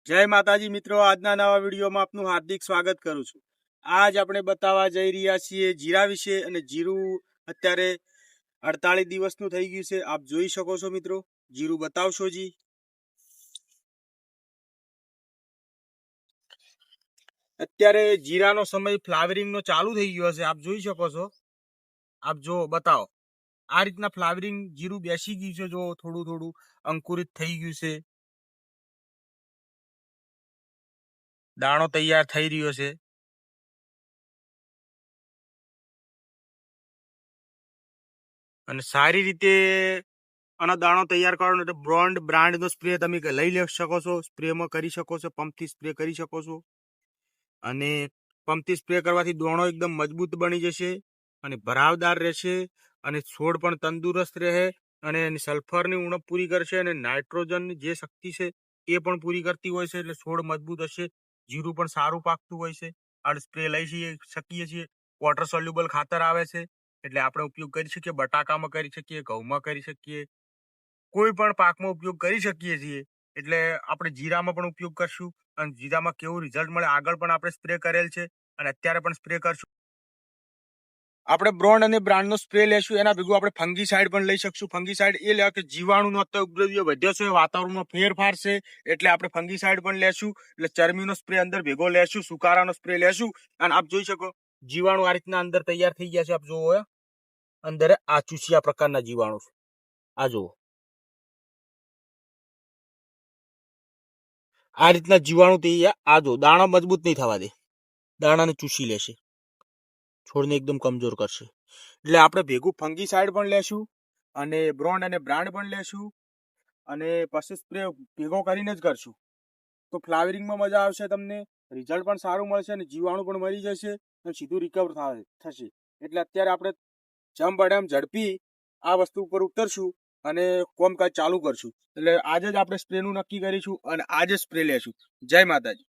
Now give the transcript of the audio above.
જય માતાજી મિત્રો, આજના નવા વિડીયોમાં આપનું હાર્દિક સ્વાગત કરું છું। આજ આપણે બતાવવા જઈ રહ્યા છીએ જીરા વિશે, અને જીરું અત્યારે 48 દિવસનું થઈ ગયું છે। આપ જોઈ શકો છો મિત્રો, જીરું બતાવશો જી। અત્યારે જીરાનો સમય ફ્લાવરિંગનો ચાલુ થઈ ગયો છે, આપ જોઈ શકો છો। આપ જો બતાવો, આ રીતના ફ્લાવરિંગ જીરું બેસી ગયું છે, જો થોડું થોડું અંકુરિત થઈ ગયું છે, દાણો તૈયાર થઈ રહ્યો છે। અને સારી રીતે આનો દાણો તૈયાર કરવાનો એટલે બ્રાન્ડનો સ્પ્રે તમે લઈ શકો છો। સ્પ્રેમાં કરી શકો છો, પંપથી સ્પ્રે કરી શકો છો। અને પંપથી સ્પ્રે કરવાથી દાણો એકદમ મજબૂત બની જશે અને ભરાવદાર રહેશે, અને છોડ પણ તંદુરસ્ત રહે, અને એની સલ્ફરની ઉણપ પૂરી કરશે, અને નાઇટ્રોજન જે શક્તિ છે એ પણ પૂરી કરતી હોય છે, એટલે છોડ મજબૂત હશે, જીરું પણ સારું પાકતું હોય છે। આ સ્પ્રે લઈ શકીએ છીએ। વોટર સોલ્યુબલ ખાતર આવે છે, એટલે આપણે ઉપયોગ કરી શકીએ, બટાકામાં કરી શકીએ, ઘઉંમાં કરી શકીએ, કોઈ પણ પાકમાં ઉપયોગ કરી શકીએ છીએ। એટલે આપણે જીરામાં પણ ઉપયોગ કરશું, અને જીરામાં કેવું રિઝલ્ટ મળે આગળ પણ આપણે સ્પ્રે કરેલ છે, અને અત્યારે પણ સ્પ્રે કરશું। આપણે બ્રોન્ડ અને બ્રાન્ડનો સ્પ્રે લેશું, એના ભેગું આપણે ફંગીસાઇડ પણ લઈ શકશું। ફંગીસાઇડ એ લેવા કે જીવાણુનો ઉપદ્રવ્ય વધ્યો છે, વાતાવરણમાં ફેરફાર છે, એટલે આપણે ફંગીસાઇડ પણ લેશું। એટલે ચરમીનો સ્પ્રે અંદર ભેગો લેશું, સુકારાનો સ્પ્રે લેશું, અને આપ જોઈ શકો જીવાણુ આ રીતના અંદર તૈયાર થઈ ગયા છે। આપ જોવો, અંદર આ ચૂસિયા પ્રકારના જીવાણુ છે, આ જુઓ, આ રીતના જીવાણુ આ જો દાણા મજબૂત નહીં થવા દે, દાણાને ચૂસી લેશે, છોડને એકદમ કમજોર કરશે। એટલે આપણે ભેગું ફંગીસાઇડ પણ લેશું, અને બ્રોન્ડ અને બ્રાન્ડ પણ લેશું, અને પછી સ્પ્રે ભેગો કરીને જ કરશું, તો ફ્લાવરિંગમાં મજા આવશે, તમને રિઝલ્ટ પણ સારું મળશે, અને જીવાણુ પણ મરી જશે, અને સીધું રિકવર થશે। એટલે અત્યારે આપણે જેમ બને એમ ઝડપી આ વસ્તુ ઉપર ઉતરશું અને કામકાજ ચાલુ કરશું। એટલે આજે જ આપણે સ્પ્રેનું નક્કી કરીશું, અને આજે સ્પ્રે લેશું। જય માતાજી।